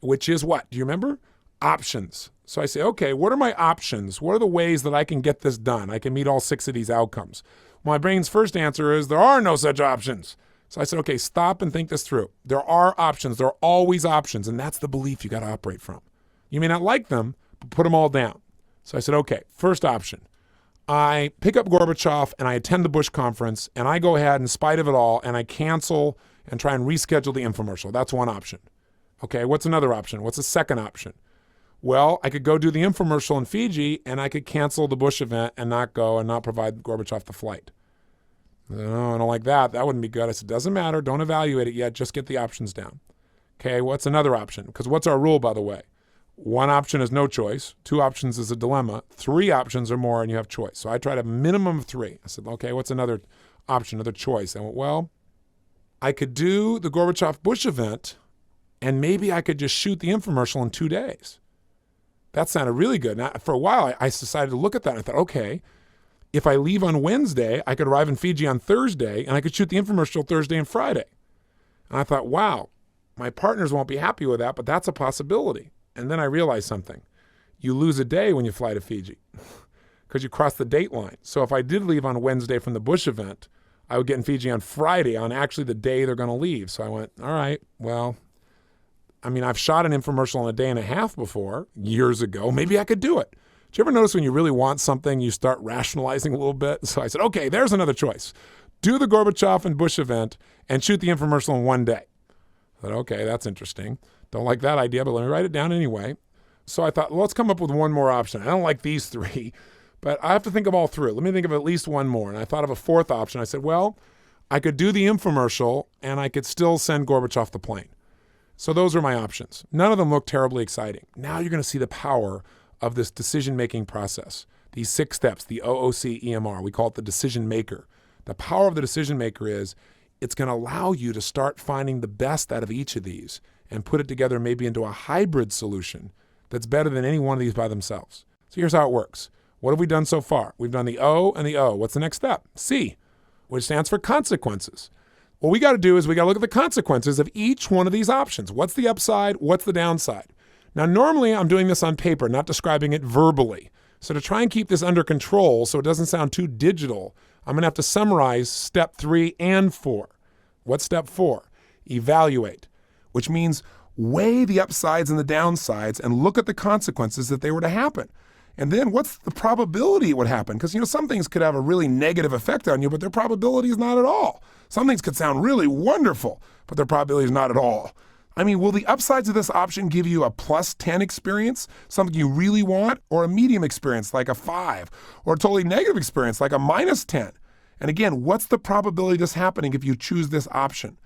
which is what? Do you remember? Options. So I say, okay, what are my options? What are the ways that I can get this done? I can meet all 6 of these outcomes. My brain's first answer is there are no such options. So I said, okay, stop and think this through. There are options. There are always options. And that's the belief you got to operate from. You may not like them, but put them all down. So I said, okay, first option. I pick up Gorbachev and I attend the Bush conference and I go ahead in spite of it all and I cancel and try and reschedule the infomercial. That's one option. Okay, what's another option? What's the second option? Well, I could go do the infomercial in Fiji and I could cancel the Bush event and not go and not provide Gorbachev the flight. No, I don't like that. That wouldn't be good. I said, doesn't matter. Don't evaluate it yet. Just get the options down. Okay, what's another option? Because what's our rule, by the way? 1 option is no choice. 2 options is a dilemma. 3 options or more and you have choice. So I tried a minimum of 3. I said, okay, what's another option, another choice? I went, well, I could do the Gorbachev-Bush event and maybe I could just shoot the infomercial in 2 days. That sounded really good. Now, for a while, I decided to look at that. And I thought, okay, if I leave on Wednesday, I could arrive in Fiji on Thursday and I could shoot the infomercial Thursday and Friday. And I thought, wow, my partners won't be happy with that, but that's a possibility. And then I realized something. You lose a day when you fly to Fiji because you cross the date line. So if I did leave on Wednesday from the Bush event, I would get in Fiji on Friday on actually the day they're going to leave. So I went, all right, well, I mean, I've shot an infomercial in a day and a half before, years ago. Maybe I could do it. Do you ever notice when you really want something, you start rationalizing a little bit? So I said, okay, there's another choice. Do the Gorbachev and Bush event and shoot the infomercial in 1 day. I thought, okay, that's interesting. Don't like that idea, but let me write it down anyway. So I thought, well, let's come up with one more option. I don't like these 3, but I have to think them all through. Let me think of at least one more. And I thought of a 4th option. I said, well, I could do the infomercial and I could still send Gorbachev the plane. So those are my options. None of them look terribly exciting. Now you're going to see the power of this decision-making process. These 6 steps, the OOC EMR, we call it the decision maker. The power of the decision maker is it's going to allow you to start finding the best out of each of these and put it together maybe into a hybrid solution that's better than any one of these by themselves. So here's how it works. What have we done so far? We've done the O and the O. What's the next step? C, which stands for consequences. What we got to do is we got to look at the consequences of each one of these options. What's the upside? What's the downside? Now, normally I'm doing this on paper, not describing it verbally. So to try and keep this under control so it doesn't sound too digital, I'm going to have to summarize step 3 and 4. What's step 4? Evaluate, which means weigh the upsides and the downsides and look at the consequences if they were to happen. And then what's the probability it would happen? Because, some things could have a really negative effect on you, but their probability is not at all. Some things could sound really wonderful, but their probability is not at all. I mean, will the upsides of this option give you a plus 10 experience, something you really want, or a medium experience like a 5, or a totally negative experience like a minus 10? And again, what's the probability of this happening if you choose this option?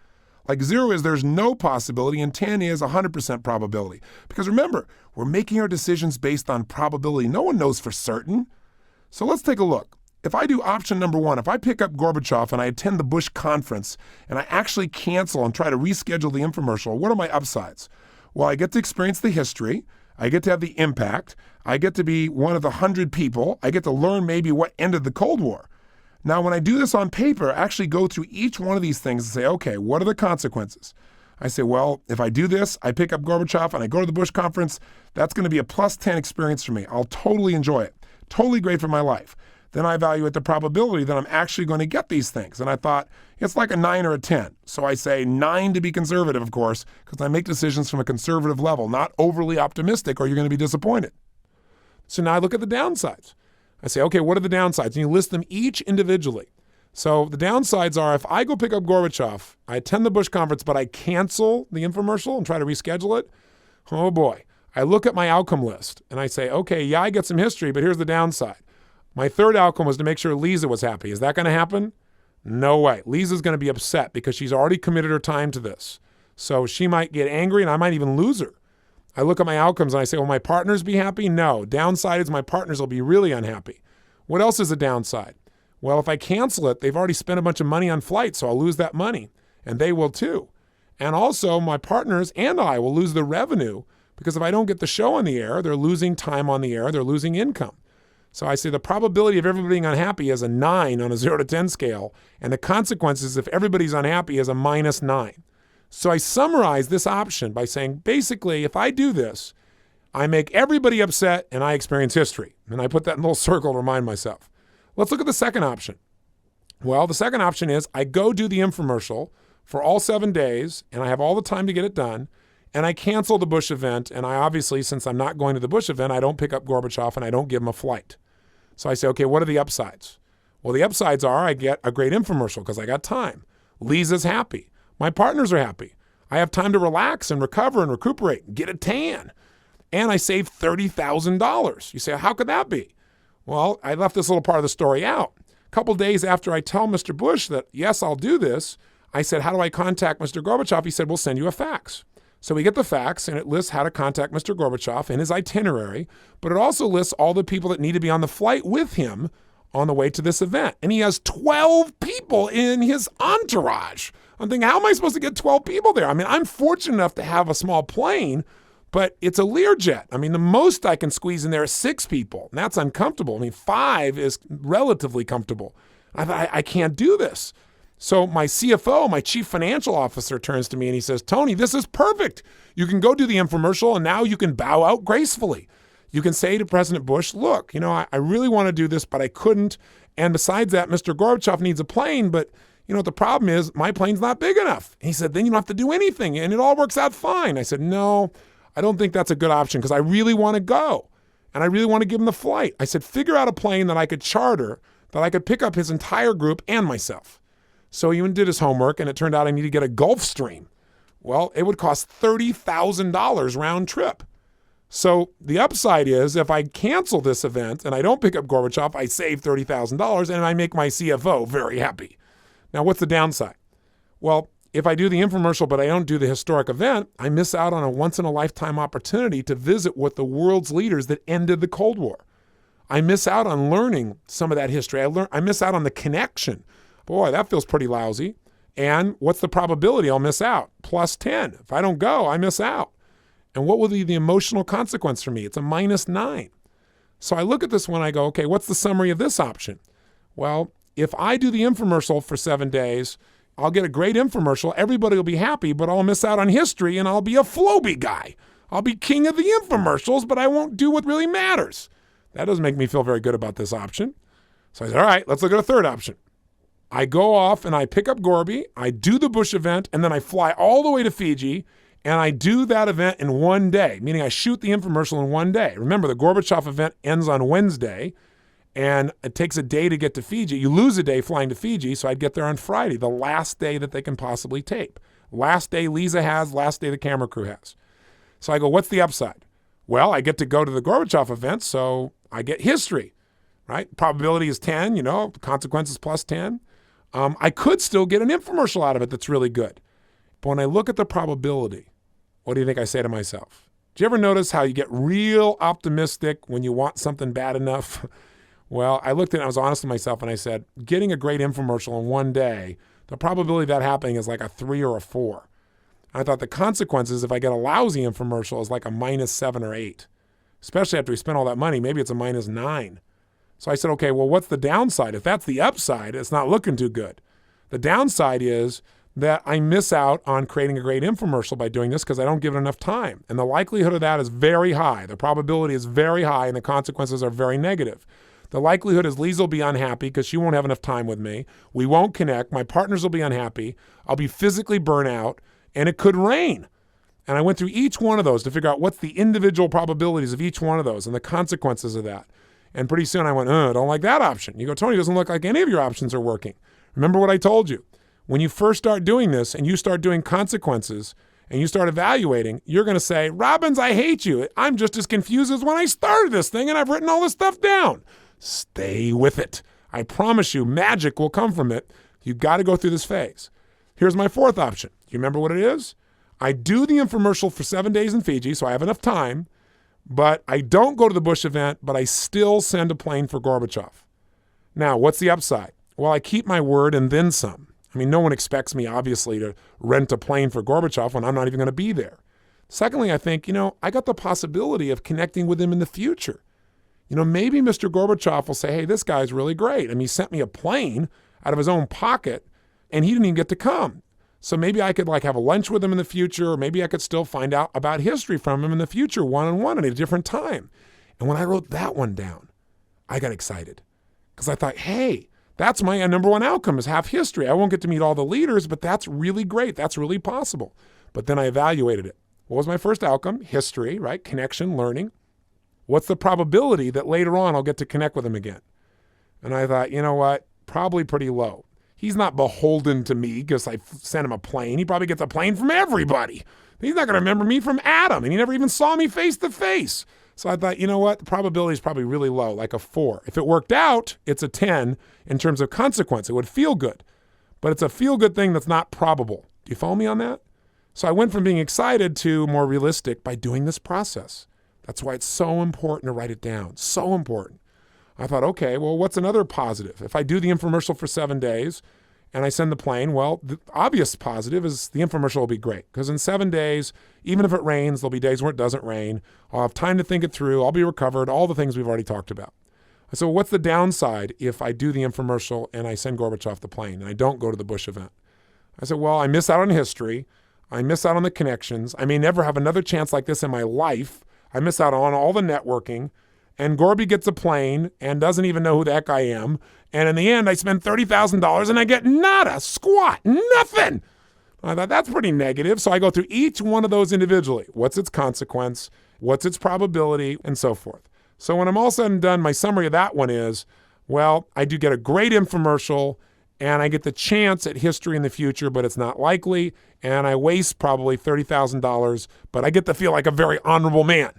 Like 0 is there's no possibility, and 10 is 100% probability. Because remember, we're making our decisions based on probability. No one knows for certain. So let's take a look. If I do option number 1, if I pick up Gorbachev and I attend the Bush conference and I actually cancel and try to reschedule the infomercial, what are my upsides? Well, I get to experience the history. I get to have the impact. I get to be one of the 100 people. I get to learn maybe what ended the Cold War. Now, when I do this on paper, I actually go through each one of these things and say, okay, what are the consequences? I say, well, if I do this, I pick up Gorbachev and I go to the Bush conference, that's going to be a plus 10 experience for me. I'll totally enjoy it. Totally great for my life. Then I evaluate the probability that I'm actually going to get these things. And I thought, it's like a 9 or a 10. So I say 9 to be conservative, of course, because I make decisions from a conservative level, not overly optimistic, or you're going to be disappointed. So now I look at the downsides. I say, okay, what are the downsides? And you list them each individually. So the downsides are if I go pick up Gorbachev, I attend the Bush conference, but I cancel the infomercial and try to reschedule it, oh boy. I look at my outcome list and I say, okay, yeah, I get some history, but here's the downside. My third outcome was to make sure Lisa was happy. Is that going to happen? No way. Lisa's going to be upset because she's already committed her time to this. So she might get angry and I might even lose her. I look at my outcomes and I say, will my partners be happy? No. Downside is my partners will be really unhappy. What else is a downside? Well, if I cancel it, they've already spent a bunch of money on flights, so I'll lose that money. And they will too. And also my partners and I will lose the revenue because if I don't get the show on the air, they're losing time on the air, they're losing income. So I say the probability of everybody being unhappy is a 9 on a 0 to 10 scale, and the consequences if everybody's unhappy is a minus 9. So I summarize this option by saying, basically, if I do this, I make everybody upset and I experience history. And I put that in a little circle to remind myself. Let's look at the second option. Well, the second option is I go do the infomercial for all 7 days and I have all the time to get it done. And I cancel the Bush event. And I obviously, since I'm not going to the Bush event, I don't pick up Gorbachev and I don't give him a flight. So I say, okay, what are the upsides? Well, the upsides are I get a great infomercial because I got time. Lisa's happy. My partners are happy. I have time to relax and recover and recuperate and get a tan. And I save $30,000. You say, how could that be? Well, I left this little part of the story out. A couple days after I tell Mr. Bush that, yes, I'll do this, I said, how do I contact Mr. Gorbachev? He said, we'll send you a fax. So we get the fax, and it lists how to contact Mr. Gorbachev and his itinerary, but it also lists all the people that need to be on the flight with him on the way to this event. And he has 12 people in his entourage. I'm thinking, how am I supposed to get 12 people there? I mean, I'm fortunate enough to have a small plane, but it's a Learjet. I mean, the most I can squeeze in there is 6 people, and that's uncomfortable. I mean, 5 is relatively comfortable. I thought, I can't do this. So my CFO, my chief financial officer, turns to me and he says, Tony, this is perfect. You can go do the infomercial and now you can bow out gracefully. You can say to President Bush, look, I really want to do this, but I couldn't. And besides that, Mr. Gorbachev needs a plane, but the problem is my plane's not big enough. And he said, then you don't have to do anything and it all works out fine. I said, no, I don't think that's a good option because I really want to go and I really want to give him the flight. I said, figure out a plane that I could charter, that I could pick up his entire group and myself. So he did his homework, and it turned out I needed to get a Gulfstream. Well, it would cost $30,000 round trip. So the upside is if I cancel this event and I don't pick up Gorbachev, I save $30,000 and I make my CFO very happy. Now, what's the downside? Well, if I do the infomercial but I don't do the historic event, I miss out on a once-in-a-lifetime opportunity to visit with the world's leaders that ended the Cold War. I miss out on learning some of that history. I miss out on the connection. Boy, that feels pretty lousy. And what's the probability I'll miss out? +10. If I don't go, I miss out. And what will be the emotional consequence for me? It's a -9. So I look at this one, I go, okay, what's the summary of this option? Well, if I do the infomercial for 7 days, I'll get a great infomercial, everybody will be happy, but I'll miss out on history and I'll be a Floby guy. I'll be king of the infomercials, but I won't do what really matters. That doesn't make me feel very good about this option. So I said, all right, let's look at a third option. I go off and I pick up Gorby, I do the Bush event, and then I fly all the way to Fiji, and I do that event in 1 day, meaning I shoot the infomercial in 1 day. Remember, the Gorbachev event ends on Wednesday, and it takes a day to get to Fiji. You lose a day flying to Fiji, so I'd get there on Friday, the last day that they can possibly tape. Last day Lisa has, last day the camera crew has. So I go, what's the upside? Well, I get to go to the Gorbachev event, so I get history, right? Probability is 10, consequences +10. I could still get an infomercial out of it that's really good. But when I look at the probability, what do you think I say to myself? Do you ever notice how you get real optimistic when you want something bad enough? Well, I looked at it, I was honest with myself, and I said, getting a great infomercial in 1 day, the probability of that happening is like a 3 or a 4. And I thought the consequences, if I get a lousy infomercial, is like a -7 or 8. Especially after we spent all that money, maybe it's a -9. So I said, okay, well, what's the downside? If that's the upside, it's not looking too good. The downside is that I miss out on creating a great infomercial by doing this because I don't give it enough time. And the likelihood of that is very high. The probability is very high, and the consequences are very negative. The likelihood is Lisa will be unhappy because she won't have enough time with me. We won't connect. My partners will be unhappy. I'll be physically burnt out, and it could rain. And I went through each one of those to figure out what's the individual probabilities of each one of those and the consequences of that. And pretty soon I went, I don't like that option. You go, Tony, it doesn't look like any of your options are working. Remember what I told you. When you first start doing this and you start doing consequences and you start evaluating, you're going to say, Robbins, I hate you. I'm just as confused as when I started this thing and I've written all this stuff down. Stay with it. I promise you, magic will come from it. You've got to go through this phase. Here's my fourth option. Do you remember what it is? I do the infomercial for 7 days in Fiji, so I have enough time. But I don't go to the Bush event, but I still send a plane for Gorbachev. Now, what's the upside? Well, I keep my word and then some. I mean, no one expects me, obviously, to rent a plane for Gorbachev when I'm not even going to be there. Secondly, I think, I got the possibility of connecting with him in the future. Maybe Mr. Gorbachev will say, hey, this guy's really great. I mean, he sent me a plane out of his own pocket, and he didn't even get to come. So maybe I could like have a lunch with him in the future, or maybe I could still find out about history from him in the future, one-on-one at a different time. And when I wrote that one down, I got excited because I thought, hey, that's my number one outcome is half history. I won't get to meet all the leaders, but that's really great. That's really possible. But then I evaluated it. What was my first outcome? History, right? Connection, learning. What's the probability that later on I'll get to connect with him again? And I thought, you know what? Probably pretty low. He's not beholden to me because I sent him a plane. He probably gets a plane from everybody. He's not going to remember me from Adam, and he never even saw me face to face. So I thought, you know what? The probability is probably really low, like a 4. If it worked out, it's a 10 in terms of consequence. It would feel good, but it's a feel-good thing that's not probable. Do you follow me on that? So I went from being excited to more realistic by doing this process. That's why it's so important to write it down. So important. I thought, okay, well, what's another positive? If I do the infomercial for 7 days and I send the plane, well, the obvious positive is the infomercial will be great because in 7 days, even if it rains, there'll be days where it doesn't rain. I'll have time to think it through. I'll be recovered, all the things we've already talked about. So what's the downside if I do the infomercial and I send Gorbachev the plane and I don't go to the Bush event? I said, well, I miss out on history. I miss out on the connections. I may never have another chance like this in my life. I miss out on all the networking. And Gorby gets a plane and doesn't even know who the heck I am. And in the end, I spend $30,000 and I get nada, squat, nothing. I thought that's pretty negative. So I go through each one of those individually. What's its consequence? What's its probability? And so forth. So when I'm all said and done, my summary of that one is, well, I do get a great infomercial and I get the chance at history in the future, but it's not likely. And I waste probably $30,000, but I get to feel like a very honorable man.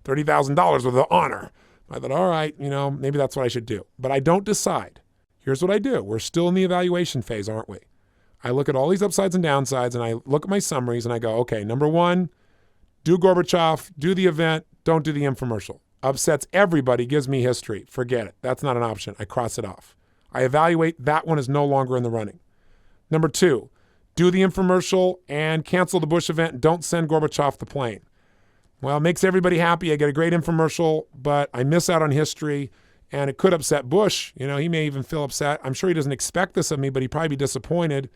$30,000 with the honor. I thought, all right, maybe that's what I should do. But I don't decide. Here's what I do. We're still in the evaluation phase, aren't we? I look at all these upsides and downsides, and I look at my summaries, and I go, okay, number 1, do Gorbachev, do the event, don't do the infomercial. Upsets everybody, gives me history. Forget it. That's not an option. I cross it off. I evaluate that one is no longer in the running. Number 2, do the infomercial and cancel the Bush event and don't send Gorbachev the plane. Well, it makes everybody happy. I get a great infomercial, but I miss out on history, and it could upset Bush. He may even feel upset. I'm sure he doesn't expect this of me, but he'd probably be disappointed.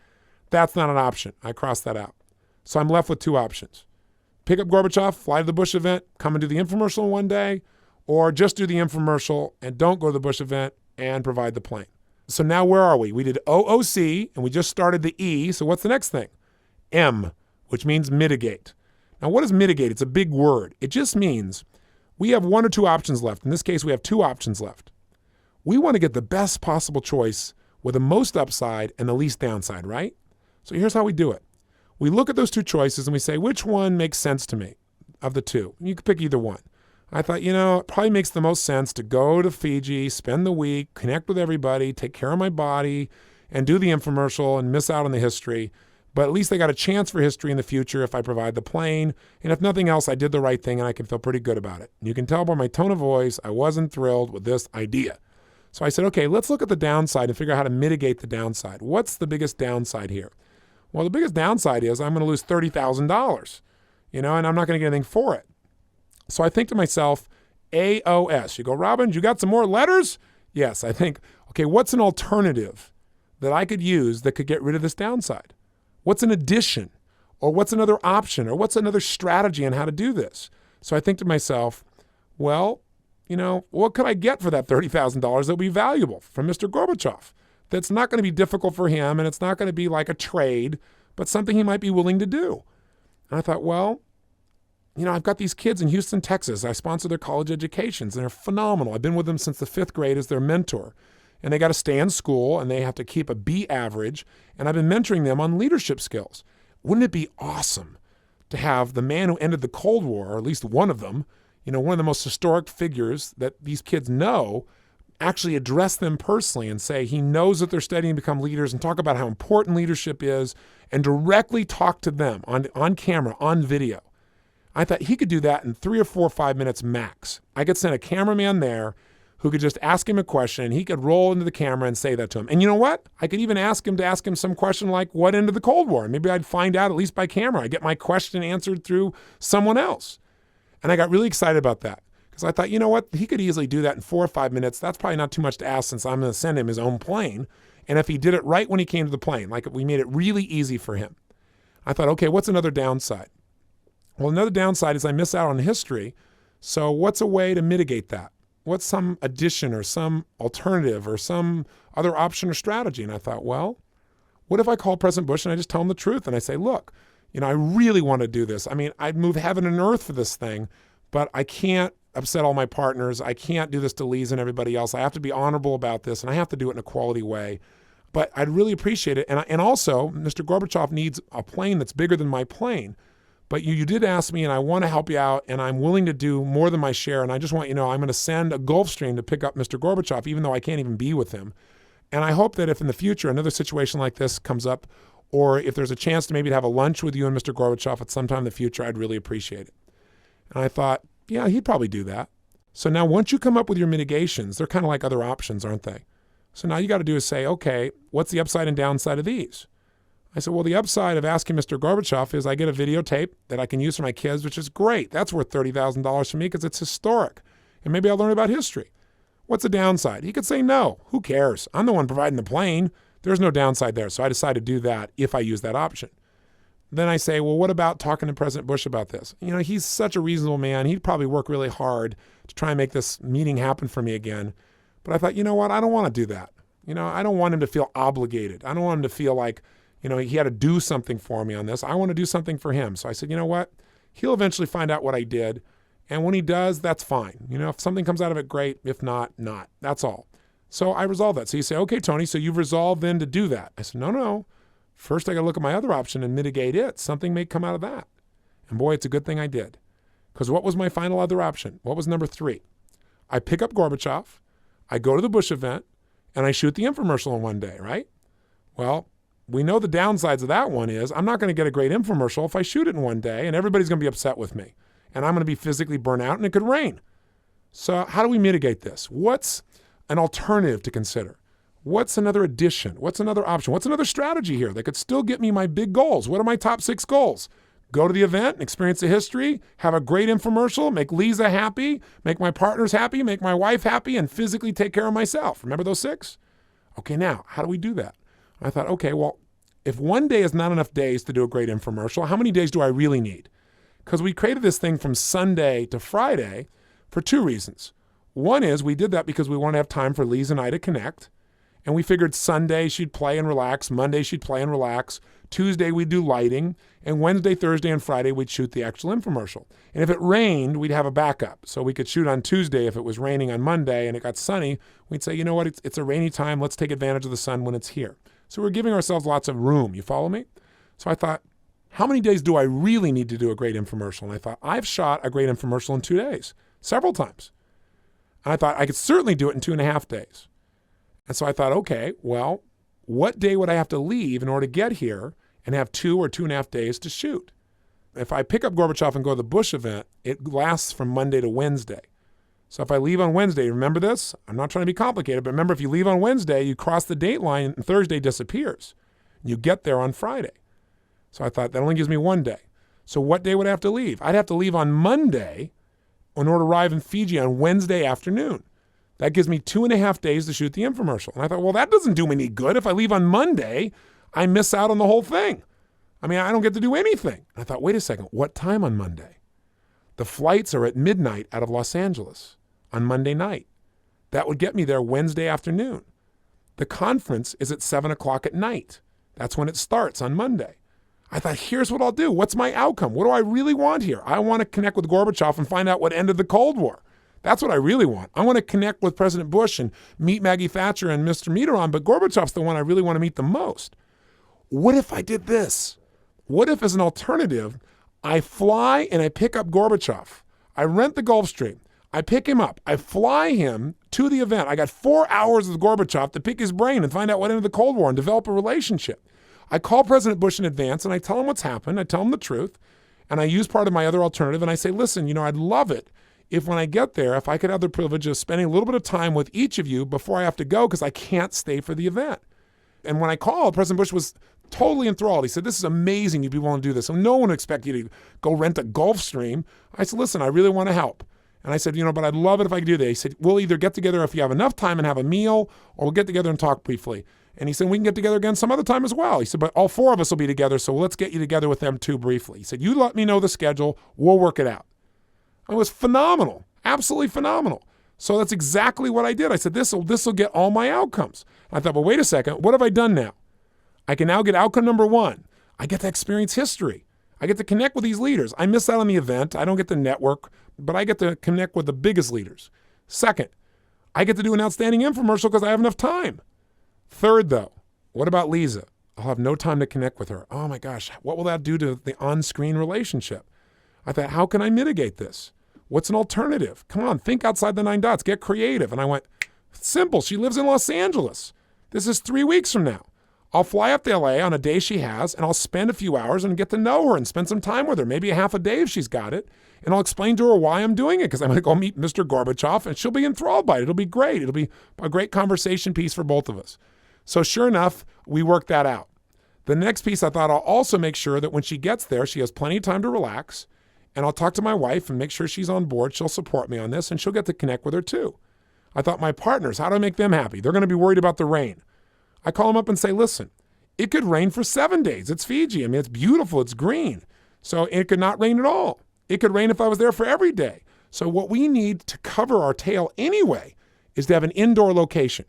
That's not an option. I cross that out. So I'm left with 2 options. Pick up Gorbachev, fly to the Bush event, come and do the infomercial in one day, or just do the infomercial and don't go to the Bush event and provide the plane. So now where are we? We did OOC, and we just started the E. So what's the next thing? M, which means mitigate. Now, what is mitigate? It's a big word. It just means we have 1 or 2 options left. In this case, we have 2 options left. We want to get the best possible choice with the most upside and the least downside, right? So here's how we do it. We look at those 2 choices and we say, which one makes sense to me of the 2? You can pick either one. I thought, it probably makes the most sense to go to Fiji, spend the week, connect with everybody, take care of my body, and do the infomercial and miss out on the history. But at least I got a chance for history in the future if I provide the plane. And if nothing else, I did the right thing and I can feel pretty good about it. And you can tell by my tone of voice, I wasn't thrilled with this idea. So I said, okay, let's look at the downside and figure out how to mitigate the downside. What's the biggest downside here? Well, the biggest downside is I'm going to lose $30,000, and I'm not going to get anything for it. So I think to myself, AOS. You go, Robin, you got some more letters? Yes, I think, okay, what's an alternative that I could use that could get rid of this downside? What's an addition? Or what's another option? Or what's another strategy on how to do this? So I think to myself, well, what could I get for that $30,000 that would be valuable from Mr. Gorbachev? That's not going to be difficult for him, and it's not going to be like a trade, but something he might be willing to do. And I thought, well, I've got these kids in Houston, Texas. I sponsor their college educations, and they're phenomenal. I've been with them since the 5th grade as their mentor. And they got to stay in school, and they have to keep a B average. And I've been mentoring them on leadership skills. Wouldn't it be awesome to have the man who ended the Cold War, or at least one of them, one of the most historic figures that these kids know, actually address them personally and say he knows that they're studying to become leaders and talk about how important leadership is and directly talk to them on camera, on video. I thought he could do that in 3 or 4 or 5 minutes max. I could send a cameraman there who could just ask him a question, and he could roll into the camera and say that to him. And you know what? I could even ask him some question like, what ended the Cold War? Maybe I'd find out at least by camera. I get my question answered through someone else. And I got really excited about that because I thought, you know what? He could easily do that in 4 or 5 minutes. That's probably not too much to ask since I'm going to send him his own plane. And if he did it right when he came to the plane, like we made it really easy for him. I thought, okay, what's another downside? Well, another downside is I miss out on history. So what's a way to mitigate that? What's some addition or some alternative or some other option or strategy? And I thought, well, what if I call President Bush and I just tell him the truth and I say, look, I really want to do this. I mean, I'd move heaven and earth for this thing, but I can't upset all my partners. I can't do this to Lisa and everybody else. I have to be honorable about this, and I have to do it in a quality way. But I'd really appreciate it. And also, Mr. Gorbachev needs a plane that's bigger than my plane. But you did ask me, and I want to help you out, and I'm willing to do more than my share. And I just want you to know I'm going to send a Gulfstream to pick up Mr. Gorbachev, even though I can't even be with him. And I hope that if in the future another situation like this comes up, or if there's a chance to maybe have a lunch with you and Mr. Gorbachev at some time in the future, I'd really appreciate it. And I thought, yeah, he'd probably do that. So now once you come up with your mitigations, they're kind of like other options, aren't they? So now you got to do is say, okay, what's the upside and downside of these? I said, well, the upside of asking Mr. Gorbachev is I get a videotape that I can use for my kids, which is great. That's worth $30,000 for me because it's historic. And maybe I'll learn about history. What's the downside? He could say no. Who cares? I'm the one providing the plane. There's no downside there. So I decided to do that if I use that option. Then I say, well, what about talking to President Bush about this? He's such a reasonable man. He'd probably work really hard to try and make this meeting happen for me again. But I thought, you know what? I don't want to do that. I don't want him to feel obligated. I don't want him to feel like, he had to do something for me on this. I want to do something for him. So I said, you know what? He'll eventually find out what I did. And when he does, that's fine. If something comes out of it, great. If not, not. That's all. So I resolved that. So you say, okay, Tony, so you've resolved then to do that. I said, no. First, I got to look at my other option and mitigate it. Something may come out of that. And boy, it's a good thing I did. Because what was my final other option? What was number 3? I pick up Gorbachev, I go to the Bush event, and I shoot the infomercial in one day, right? Well, we know the downsides of that one is I'm not going to get a great infomercial if I shoot it in one day, and everybody's going to be upset with me. And I'm going to be physically burnt out, and it could rain. So how do we mitigate this? What's an alternative to consider? What's another addition? What's another option? What's another strategy here that could still get me my big goals? What are my top 6 goals? Go to the event and experience the history, have a great infomercial, make Lisa happy, make my partners happy, make my wife happy, and physically take care of myself. Remember those 6? Okay, now, how do we do that? I thought, okay, well, if one day is not enough days to do a great infomercial, how many days do I really need? Because we created this thing from Sunday to Friday for 2 reasons. One is we did that because we want to have time for Lisa and I to connect. And we figured Sunday she'd play and relax, Monday she'd play and relax, Tuesday we'd do lighting, and Wednesday, Thursday, and Friday we'd shoot the actual infomercial. And if it rained, we'd have a backup. So we could shoot on Tuesday if it was raining on Monday and it got sunny. We'd say, you know what, it's a rainy time, let's take advantage of the sun when it's here. So we're giving ourselves lots of room, you follow me? So I thought, how many days do I really need to do a great infomercial? And I thought, I've shot a great infomercial in 2 days, several times. And I thought I could certainly do it in 2.5 days. And so I thought, okay, well, what day would I have to leave in order to get here and have 2 or 2.5 days to shoot? If I pick up Gorbachev and go to the Bush event, it lasts from Monday to Wednesday. So if I leave on Wednesday, remember this? I'm not trying to be complicated, but remember if you leave on Wednesday, you cross the date line and Thursday disappears. You get there on Friday. So I thought that only gives me 1 day. So what day would I have to leave? I'd have to leave on Monday in order to arrive in Fiji on Wednesday afternoon. That gives me 2.5 days to shoot the infomercial. And I thought, well, that doesn't do me any good. If I leave on Monday, I miss out on the whole thing. I mean, I don't get to do anything. And I thought, wait a second, what time on Monday? The flights are at midnight out of Los Angeles on Monday night. That would get me there Wednesday afternoon. The conference is at 7 o'clock at night. That's when it starts on Monday. I thought, here's what I'll do. What's my outcome? What do I really want here? I want to connect with Gorbachev and find out what ended the Cold War. That's what I really want. I want to connect with President Bush and meet Maggie Thatcher and Mr. Mitterrand, but Gorbachev's the one I really want to meet the most. What if I did this? What if, as an alternative, I fly and I pick up Gorbachev? I rent the Gulfstream. I pick him up. I fly him to the event. I got 4 hours with Gorbachev to pick his brain and find out what ended the Cold War and develop a relationship. I call President Bush in advance and I tell him what's happened. I tell him the truth. And I use part of my other alternative and I say, listen, I'd love it if when I get there, if I could have the privilege of spending a little bit of time with each of you before I have to go because I can't stay for the event. And when I called, President Bush was totally enthralled. He said, this is amazing you'd be willing to do this. So no one would expect you to go rent a Gulfstream. I said, listen, I really want to help. And I said, but I'd love it if I could do that. He said, we'll either get together if you have enough time and have a meal, or we'll get together and talk briefly. And he said, we can get together again some other time as well. He said, but all 4 of us will be together, so let's get you together with them too briefly. He said, you let me know the schedule. We'll work it out. It was phenomenal, absolutely phenomenal. So that's exactly what I did. I said, this will get all my outcomes. I thought, well, wait a second. What have I done now? I can now get outcome number 1. I get to experience history. I get to connect with these leaders. I miss out on the event. I don't get to network, but I get to connect with the biggest leaders. Second, I get to do an outstanding infomercial because I have enough time. Third, though, what about Lisa? I'll have no time to connect with her. Oh my gosh, what will that do to the on-screen relationship? I thought, how can I mitigate this? What's an alternative? Come on, think outside the 9 dots, get creative. And I went, simple, she lives in Los Angeles. This is 3 weeks from now. I'll fly up to LA on a day she has, and I'll spend a few hours and get to know her and spend some time with her, maybe a half a day if she's got it. And I'll explain to her why I'm doing it, because I'm going to go meet Mr. Gorbachev, and she'll be enthralled by it. It'll be great. It'll be a great conversation piece for both of us. So sure enough, we worked that out. The next piece, I thought I'll also make sure that when she gets there, she has plenty of time to relax, and I'll talk to my wife and make sure she's on board. She'll support me on this, and she'll get to connect with her too. I thought, my partners, how do I make them happy? They're going to be worried about the rain. I call them up and say, listen, it could rain for 7 days. It's Fiji. I mean, it's beautiful. It's green. So it could not rain at all. It could rain if I was there for every day. So what we need to cover our tail anyway is to have an indoor location.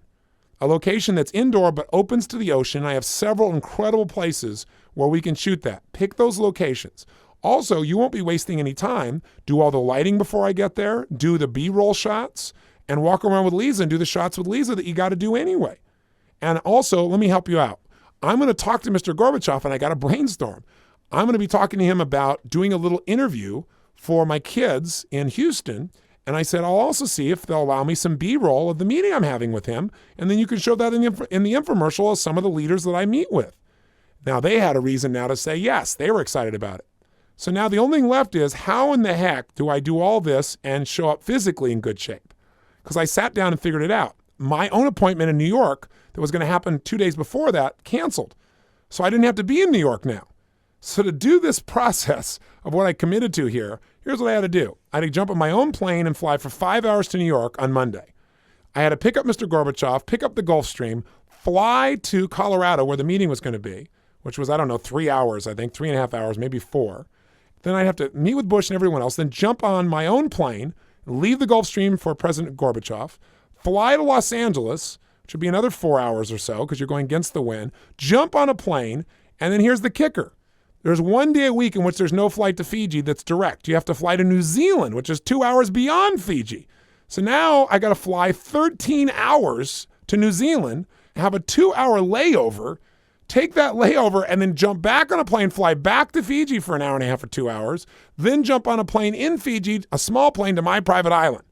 A location that's indoor but opens to the ocean. I have several incredible places where we can shoot that. Pick those locations. Also, you won't be wasting any time. Do all the lighting before I get there. Do the B-roll shots. And walk around with Lisa and do the shots with Lisa that you got to do anyway. And also, let me help you out. I'm going to talk to Mr. Gorbachev, and I got to brainstorm. I'm going to be talking to him about doing a little interview for my kids in Houston. And I said, I'll also see if they'll allow me some B-roll of the meeting I'm having with him. And then you can show that in the infomercial of some of the leaders that I meet with. Now, they had a reason now to say yes. They were excited about it. So now the only thing left is, how in the heck do I do all this and show up physically in good shape? Because I sat down and figured it out. My own appointment in New York that was going to happen 2 days before that canceled. So I didn't have to be in New York now. So to do this process of what I committed to here, here's what I had to do. I had to jump on my own plane and fly for 5 hours to New York on Monday. I had to pick up Mr. Gorbachev, pick up the Gulfstream, fly to Colorado where the meeting was going to be, which was, 3 hours, I think, 3.5 hours, maybe 4. Then I'd have to meet with Bush and everyone else, then jump on my own plane, leave the Gulfstream for President Gorbachev, fly to Los Angeles, which would be another 4 hours or so because you're going against the wind, jump on a plane, and then here's the kicker. There's 1 day a week in which there's no flight to Fiji that's direct. You have to fly to New Zealand, which is 2 hours beyond Fiji. So now I got to fly 13 hours to New Zealand, have a 2-hour layover, take that layover, and then jump back on a plane, fly back to Fiji for an hour and a half or 2 hours, then jump on a plane in Fiji, a small plane to my private island.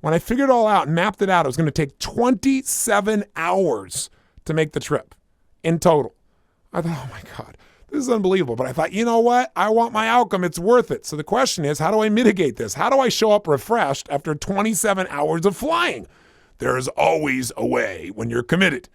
When I figured it all out and mapped it out, it was going to take 27 hours to make the trip in total. I thought, oh my God, this is unbelievable. But I thought, you know what? I want my outcome. It's worth it. So the question is, how do I mitigate this? How do I show up refreshed after 27 hours of flying? There is always a way when you're committed.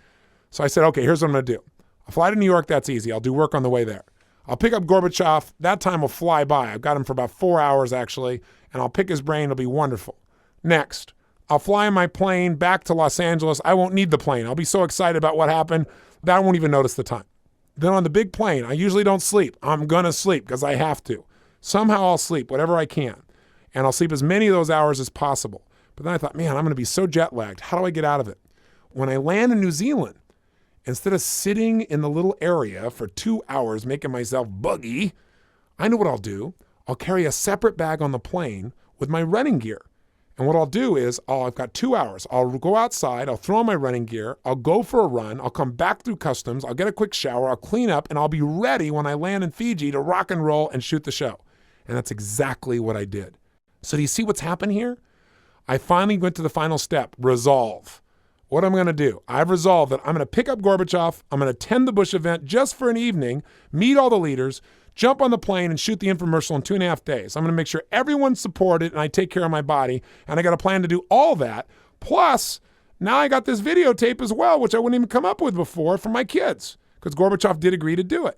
So I said, okay, here's what I'm going to do. I'll fly to New York. That's easy. I'll do work on the way there. I'll pick up Gorbachev. That time will fly by. I've got him for about 4 hours, actually, and I'll pick his brain. It'll be wonderful. Next, I'll fly in my plane back to Los Angeles. I won't need the plane. I'll be so excited about what happened that I won't even notice the time. Then on the big plane, I usually don't sleep. I'm going to sleep because I have to. Somehow I'll sleep, whatever I can. And I'll sleep as many of those hours as possible. But then I thought, man, I'm going to be so jet lagged. How do I get out of it? When I land in New Zealand, instead of sitting in the little area for 2 hours making myself buggy, I know what I'll do. I'll carry a separate bag on the plane with my running gear. And what I'll do is, I've got 2 hours. I'll go outside, I'll throw on my running gear, I'll go for a run, I'll come back through customs, I'll get a quick shower, I'll clean up, and I'll be ready when I land in Fiji to rock and roll and shoot the show. And that's exactly what I did. So do you see what's happened here? I finally went to the final step, resolve. What I'm going to do, I've resolved that I'm going to pick up Gorbachev, I'm going to attend the Bush event just for an evening, meet all the leaders, jump on the plane and shoot the infomercial in 2.5 days. I'm going to make sure everyone's supported and I take care of my body. And I got a plan to do all that. Plus, now I got this videotape as well, which I wouldn't even come up with before for my kids because Gorbachev did agree to do it.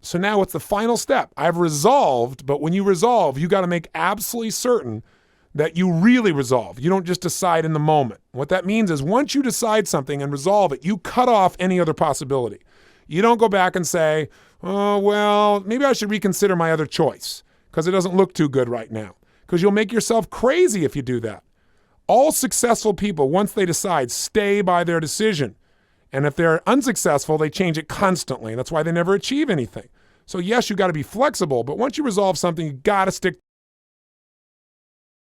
So now what's the final step? I've resolved, but when you resolve, you got to make absolutely certain that you really resolve. You don't just decide in the moment. What that means is once you decide something and resolve it, you cut off any other possibility. You don't go back and say, oh, well, maybe I should reconsider my other choice because it doesn't look too good right now. Because you'll make yourself crazy if you do that. All successful people, once they decide, stay by their decision. And if they're unsuccessful, they change it constantly. That's why they never achieve anything. So yes, you got to be flexible, but once you resolve something, you got to stick